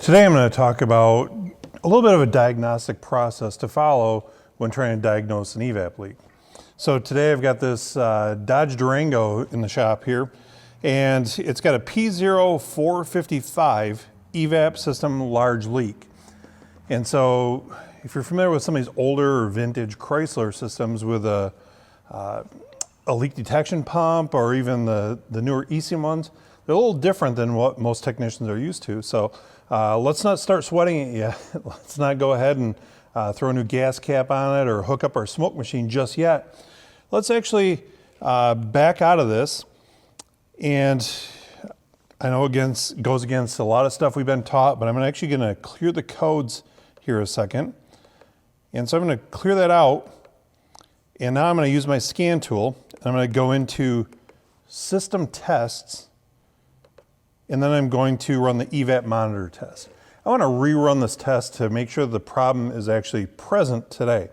Today I'm going to talk about a little bit of a diagnostic process to follow when trying to diagnose an EVAP leak. So today I've got this Dodge Durango in the shop here, and it's got a P0455 EVAP system large leak. And so if you're familiar with some of these older or vintage Chrysler systems with a leak detection pump or even the newer Emission ones, they're a little different than what most technicians are used to. So let's not start sweating it yet. Let's not go ahead and throw a new gas cap on it or hook up our smoke machine just yet. Let's actually back out of this. And I know it goes against a lot of stuff we've been taught, but I'm actually going to clear the codes here a second. And so I'm going to clear that out. And now I'm going to use my scan tool. And I'm going to go into System Tests. And then I'm going to run the EVAP monitor test. I want to rerun this test to make sure the problem is actually present today.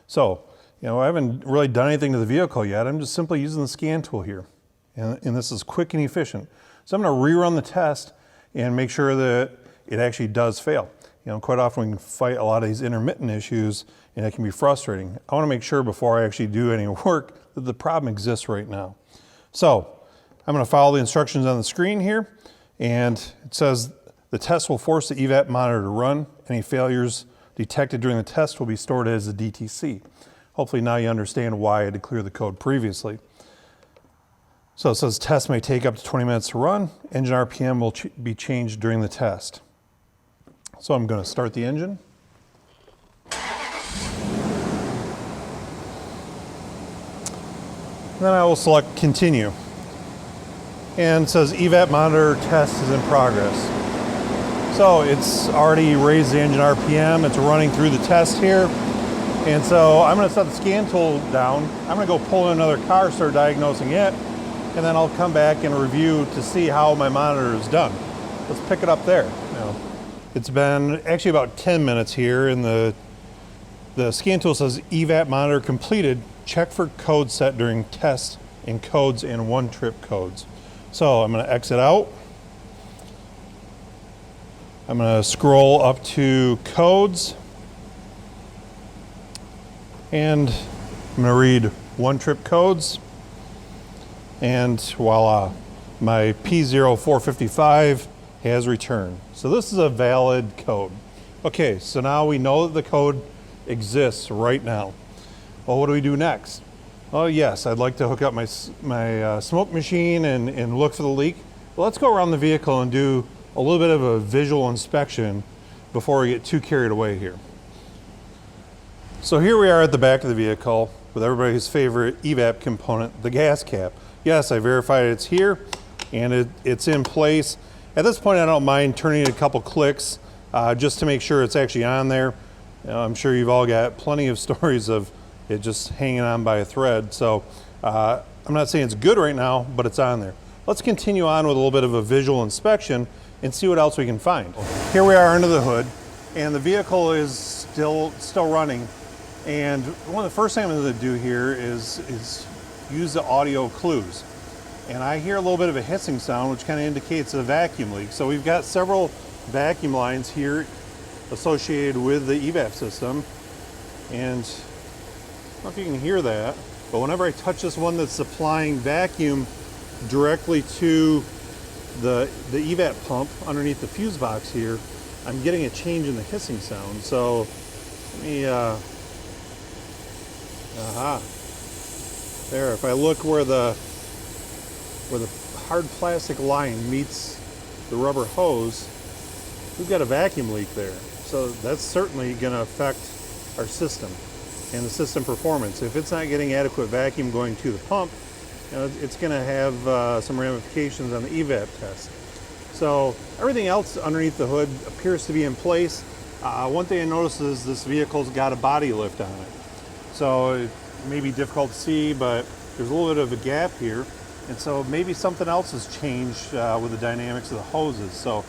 So, I haven't really done anything to the vehicle yet. I'm just simply using the scan tool here. And this is quick and efficient. So I'm going to rerun the test and make sure that it actually does fail. Quite often we can fight a lot of these intermittent issues and it can be frustrating. I want to make sure before I actually do any work that the problem exists right now. So I'm going to follow the instructions on the screen here. And it says the test will force the EVAP monitor to run. Any failures detected during the test will be stored as a DTC. Hopefully now you understand why I had to clear the code previously. So it says test may take up to 20 minutes to run. Engine RPM will be changed during the test. So I'm going to start the engine. Then I will select continue. And it says EVAP monitor test is in progress. So it's already raised the engine RPM. It's running through the test here. And so I'm going to set the scan tool down. I'm going to go pull in another car, start diagnosing it, and then I'll come back and review to see how my monitor is done. Let's pick it up there. It's been actually about 10 minutes here, and the scan tool says EVAP monitor completed. Check for code set during test in codes and one trip codes. So I'm going to exit out. I'm going to scroll up to codes. And I'm going to read one trip codes. And voila, my P0455 has returned. So this is a valid code. Okay, so now we know that the code exists right now. Well, what do we do next? Oh yes, I'd like to hook up my smoke machine and look for the leak. Well, let's go around the vehicle and do a little bit of a visual inspection before we get too carried away here. So here we are at the back of the vehicle with everybody's favorite EVAP component, the gas cap. Yes, I verified it's here and it's in place. At this point, I don't mind turning it a couple clicks just to make sure it's actually on there. I'm sure you've all got plenty of stories of it just hanging on by a thread. So I'm not saying it's good right now, but it's on there. Let's continue on with a little bit of a visual inspection and see what else we can find. Here we are under the hood, and the vehicle is still running. And one of the first things I'm going to do here is use the audio clues. And I hear a little bit of a hissing sound, which kind of indicates a vacuum leak. So we've got several vacuum lines here associated with the EVAP system. And I don't know if you can hear that, but whenever I touch this one that's supplying vacuum directly to the EVAP pump underneath the fuse box here, I'm getting a change in the hissing sound. So let me, there, if I look where the hard plastic line meets the rubber hose, we've got a vacuum leak there. So that's certainly going to affect our system and the system performance. If it's not getting adequate vacuum going to the pump, it's going to have some ramifications on the EVAP test. So everything else underneath the hood appears to be in place. One thing I noticed is this vehicle's got a body lift on it. So it may be difficult to see, but there's a little bit of a gap here. And so maybe something else has changed with the dynamics of the hoses. So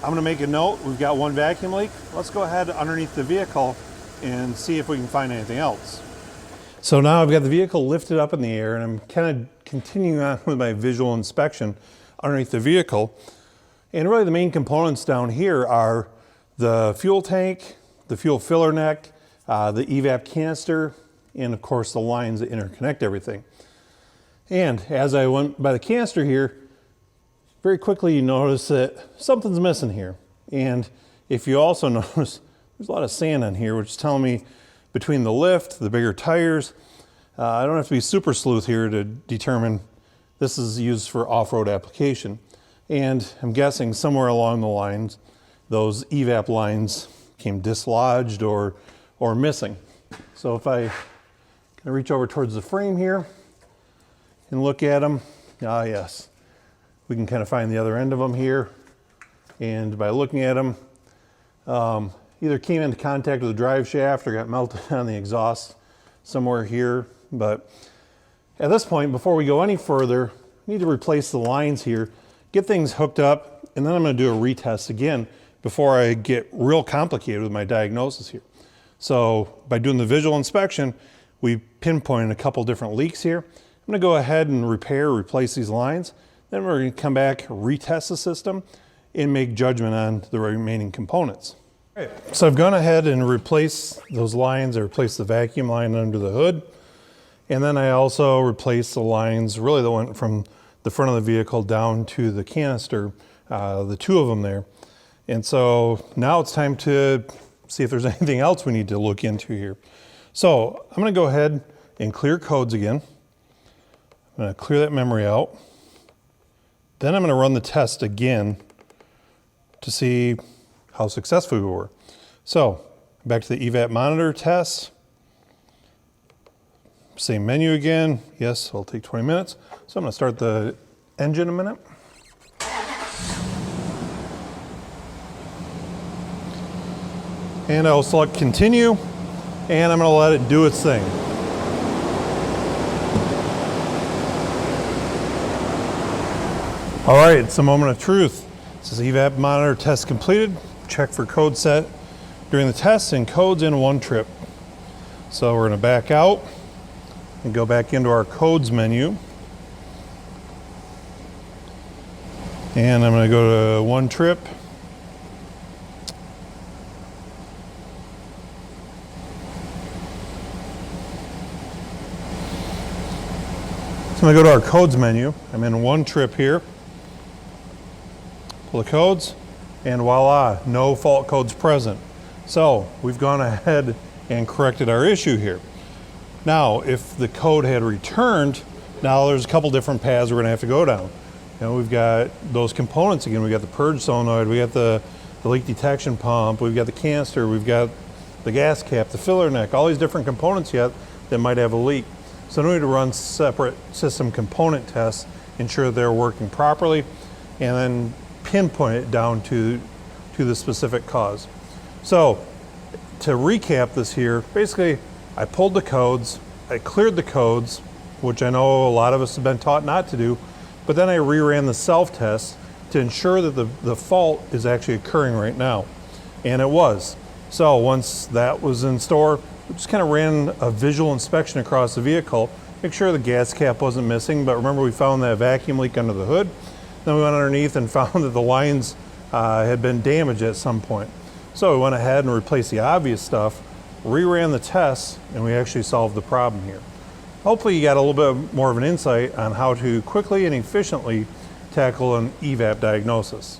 I'm going to make a note. We've got one vacuum leak. Let's go ahead underneath the vehicle and see if we can find anything else. So now I've got the vehicle lifted up in the air, and I'm kind of continuing on with my visual inspection underneath the vehicle. And really the main components down here are the fuel tank, the fuel filler neck, the EVAP canister, and of course the lines that interconnect everything. And as I went by the canister here, very quickly you notice that something's missing here. And if you also notice, there's a lot of sand on here, which is telling me between the lift, the bigger tires, I don't have to be super sleuth here to determine this is used for off-road application. And I'm guessing somewhere along the lines, those EVAP lines came dislodged or missing. So if I kind of reach over towards the frame here and look at them, yes, we can kind of find the other end of them here. And by looking at them, either came into contact with the drive shaft or got melted on the exhaust somewhere here. But at this point, before we go any further, we need to replace the lines here, get things hooked up, and then I'm going to do a retest again before I get real complicated with my diagnosis here. So by doing the visual inspection, we pinpointed a couple different leaks here. I'm going to go ahead and replace these lines. Then we're going to come back, retest the system, and make judgment on the remaining components. All right, so I've gone ahead and replaced those lines. I replaced the vacuum line under the hood. And then I also replaced the lines really that went from the front of the vehicle down to the canister, the two of them there. And so now it's time to see if there's anything else we need to look into here. So I'm going to go ahead and clear codes again. I'm going to clear that memory out. Then I'm going to run the test again to see how successful we were. So back to the EVAP monitor test. Same menu again. Yes, it'll take 20 minutes. So I'm going to start the engine in a minute. And I'll select continue, and I'm going to let it do its thing. All right, it's a moment of truth. It says EVAP monitor test completed. Check for code set during the test and codes in one trip. So we're going to back out and go back into our codes menu. And I'm going to go to one trip. So I'm going to go to our codes menu. I'm in one trip here. Pull the codes, and voila, no fault codes present. So we've gone ahead and corrected our issue here. Now, if the code had returned, now there's a couple different paths we're going to have to go down. You know, we've got those components again. We've got the purge solenoid, we got the leak detection pump, we've got the canister, we've got the gas cap, the filler neck, all these different components yet that might have a leak. So we need to run separate system component tests, ensure they're working properly, and then pinpoint it down to the specific cause. So to recap this here, basically I pulled the codes, I cleared the codes, which I know a lot of us have been taught not to do, but then I reran the self-test to ensure that the fault is actually occurring right now. And it was. So once that was in store, we just kind of ran a visual inspection across the vehicle, make sure the gas cap wasn't missing, but remember we found that vacuum leak under the hood. Then we went underneath and found that the lines had been damaged at some point. So we went ahead and replaced the obvious stuff, reran the tests, and we actually solved the problem here. Hopefully you got a little bit more of an insight on how to quickly and efficiently tackle an EVAP diagnosis.